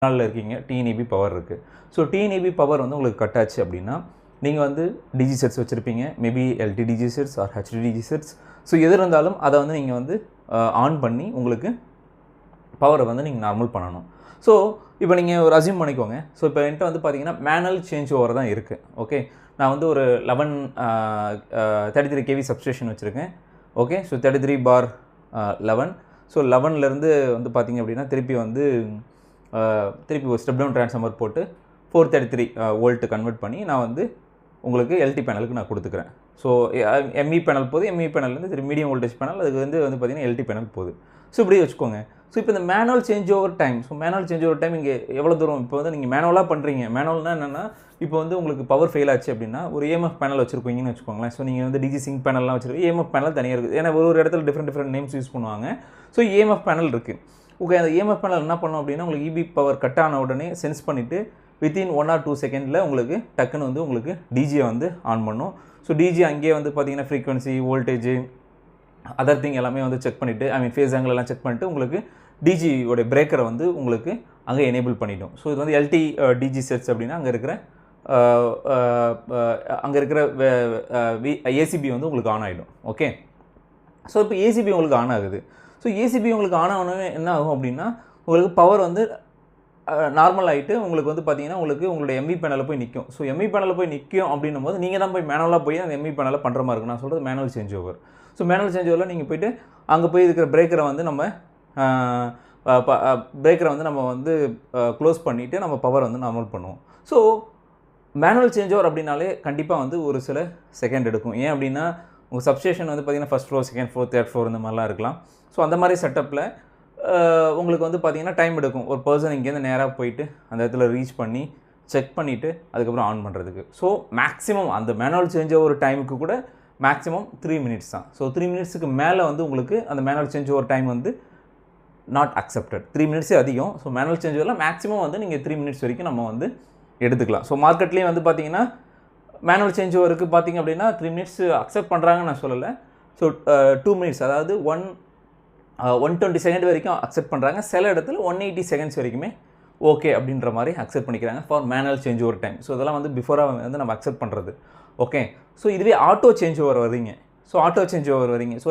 நாளில் இருக்கீங்க, TNEB power இருக்குது. ஸோ டிஎன்இபி பவர் வந்து உங்களுக்கு கட் ஆச்சு அப்படின்னா நீங்கள் வந்து டிஜி செட்ஸ் வச்சுருப்பீங்க, maybe LT DG sets or HT DG sets. So எது இருந்தாலும் அதை வந்து நீங்கள் வந்து ஆன் பண்ணி உங்களுக்கு பவரை வந்து நீங்கள் நார்மல் பண்ணணும். ஸோ இப்போ நீங்கள் ஒரு அசியூம் பண்ணிக்கோங்க. ஸோ இப்போ என்கிட்ட வந்து பார்த்தீங்கன்னா மேனுவல் சேஞ்ச் ஓவர் தான் இருக்குது. ஓகே, நான் வந்து ஒரு 33 kV சப்ஸ்டேஷன் வச்சுருக்கேன். Okay, so 33/11. ஸோ 11லேருந்து வந்து பார்த்திங்க அப்படின்னா திருப்பி ஒரு ஸ்டெப் டவுன் ட்ரான்ஸ்ஃபார்மர் போட்டு 433 வோல்ட்டு கன்வெர்ட் பண்ணி நான் வந்து உங்களுக்கு எல்டி பேனலுக்கு நான் கொடுத்துக்கிறேன். ஸோ எம்இ பேனல் போகுது, எம்இ பேனல்லேருந்து திருப்பி மீடியம் வோல்டேஜ் பேனல், அதுக்கு வந்து பார்த்திங்கன்னா எல்டி பேனல் போகுது. ஸோ இப்படி வச்சுக்கோங்க. ஸோ இப்போ இந்த மேனுவல் சேஞ்ச் ஓவர் டைம், இங்கே எவ்வளோ தூரம் இப்போ வந்து நீங்கள் மேனுவலாக பண்ணுறீங்க. மேனுவல்னால் என்னென்னா, இப்போ வந்து உங்களுக்கு பவர் ஃபெயில் ஆச்சு அப்படின்னா ஒரு ஏஎம்எஃப் பேனல் வச்சுருக்கீங்கன்னு வச்சுக்கோங்களேன். ஸோ நீங்கள் வந்து டிஜி சிங்க் பேனல்லாம் வச்சுருக்கீங்க, ஏஎம்எஃப் பேனல் தனியாக இருக்குது. ஏன்னா ஒரு இடத்துல டிஃப்ரெண்ட் நேம்ஸ் யூஸ் பண்ணுவாங்க. ஸோ ஏஎம்எஃப் பேனல் இருக்குது. ஓகே, அந்த ஏஎம்எஃப் பேனல் என்ன பண்ணோம் அப்படின்னா உங்களுக்கு இபி பவர் கட் ஆன உடனே சென்ஸ் பண்ணிவிட்டு வித்தின் 1 or 2 செகண்டில் உங்களுக்கு டக்குன்னு வந்து உங்களுக்கு டிஜியை வந்து ஆன் பண்ணும். ஸோ டிஜி அங்கேயே வந்து பார்த்தீங்கன்னா ஃப்ரீக்வன்சி, வோல்டேஜ், அதர் திங் எல்லாமே வந்து செக் பண்ணிவிட்டு, ஃபேஸ் ஆங்கிள் எல்லாம் செக் பண்ணிவிட்டு உங்களுக்கு டிஜியோடைய பிரேக்கரை வந்து உங்களுக்கு அங்கே எனேபிள் பண்ணிடும். ஸோ இது வந்து எல்டி டிஜி செட்ஸ் அப்படின்னா அங்கே இருக்கிற ஏசிபி வந்து உங்களுக்கு ஆன் ஆகிடும். ஓகே, ஸோ இப்போ ஏசிபி உங்களுக்கு ஆன் ஆகுது. ஸோ ஏசிபி உங்களுக்கு ஆன் ஆனவே என்ன ஆகும் அப்படின்னா உங்களுக்கு பவர் வந்து நார்மல் ஆகிட்டு உங்களுக்கு வந்து பார்த்தீங்கன்னா உங்களுடைய எம்இ பேனலில் போய் நிற்கும். ஸோ எம்இ பேனலில் போய் நிற்கும் அப்படின்னும் போது நீங்கள் தான் போய் மேனுவலாக போய் அந்த எம்இ பேனலில் பண்ணுற மாதிரி இருக்கும். நான் சொல்கிறது manual change over. So manual change ஓவரில் நீங்கள் போய்ட்டு அங்கே போய் இருக்கிற பிரேக்கரை வந்து நம்ம க்ளோஸ் பண்ணிவிட்டு நம்ம பவர் வந்து நார்மல் பண்ணுவோம். ஸோ மேனுவல் சேஞ்ச் ஓவர் அப்படின்னாலே கண்டிப்பாக வந்து ஒரு சில செகண்ட் எடுக்கும். ஏன் அப்படின்னா உங்கள் சப்ஸ்டேஷன் வந்து பார்த்திங்கன்னா first floor, second floor, third floor இந்த மாதிரிலாம் இருக்கலாம். ஸோ அந்த மாதிரி செட்டப்பில் உங்களுக்கு வந்து பார்த்திங்கன்னா டைம் எடுக்கும். ஒரு பர்சன் இங்கேருந்து நேராக போயிட்டு அந்த இடத்துல ரீச் பண்ணி செக் பண்ணிவிட்டு அதுக்கப்புறம் ஆன் பண்ணுறதுக்கு. ஸோ மேக்ஸிமம் அந்த மேனுவல் சேஞ்ச் ஓவர் டைமுக்கு கூட மேக்ஸிமம் 3 மினிட்ஸ் தான். ஸோ 3 மினிட்ஸுக்கு மேலே வந்து உங்களுக்கு அந்த மேனுவல் சேஞ்ச் ஓவர் டைம் வந்து நாட் அக்செப்டட். 3 மினிட்ஸே அதிகம். ஸோ மேனுவல் சேஞ்ச் ஓவரில் மேக்ஸிமம் வந்து நீங்கள் 3 மினிட்ஸ் வரைக்கும் நம்ம வந்து எடுத்துக்கலாம். ஸோ மார்க்கெட்லேயும் வந்து பார்த்திங்கன்னா மேனுவல் சேஞ்ச் ஓவருக்கு பார்த்திங்க அப்படின்னா 3 மினிட்ஸ் அக்செப்ட் பண்ணுறாங்கன்னு நான் சொல்லலை. ஸோ 2 மினிட்ஸ், அதாவது 120 செகண்ட் வரைக்கும் அக்செப்ட் பண்ணுறாங்க. சில இடத்துல 180 செகண்ட்ஸ் வரைக்குமே ஓகே அப்படின்ற மாதிரி அக்செப்ட் பண்ணிக்கிறாங்க for manual change over time. So இதெல்லாம் வந்து பிஃபோராக வந்து நம்ம அக்செப்ட் பண்ணுறது. ஓகே, ஸோ இதுவே ஆட்டோ சேஞ்ச் ஓவர் வரீங்க. ஸோ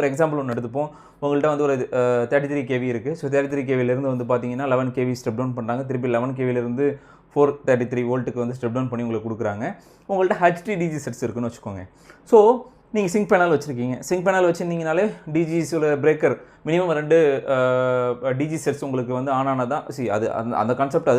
ஒரு எக்ஸாம்பிள் ஒன்று எடுத்துப்போம். உங்கள்கிட்ட வந்து ஒரு 33 kV இருக்குது. ஸோ 33 kVலேருந்து வந்து பார்த்தீங்கன்னா 11 kV ஸ்டெப் டவுன் பண்ணுறாங்க. திருப்பி 11 kVலேருந்து 433 வோல்ட்டுக்கு வந்து ஸ்டெப் டவுன் பண்ணி உங்களுக்கு கொடுக்குறாங்க. உங்கள்கிட்ட ஹெச்டி டிஜி செட்ஸ் இருக்குன்னு வச்சுக்கோங்க. ஸோ நீங்கள் சிங்க் பேனல் வச்சுருக்கீங்க. சிங்க் பேனல் வச்சுருந்தீங்கனாலே டிஜிஸோட பிரேக்கர் மினிமம் 2 டிஜி செட்ஸ் உங்களுக்கு வந்து ஆன் ஆனால் தான் அது அந்த கான்செப்ட் அதில்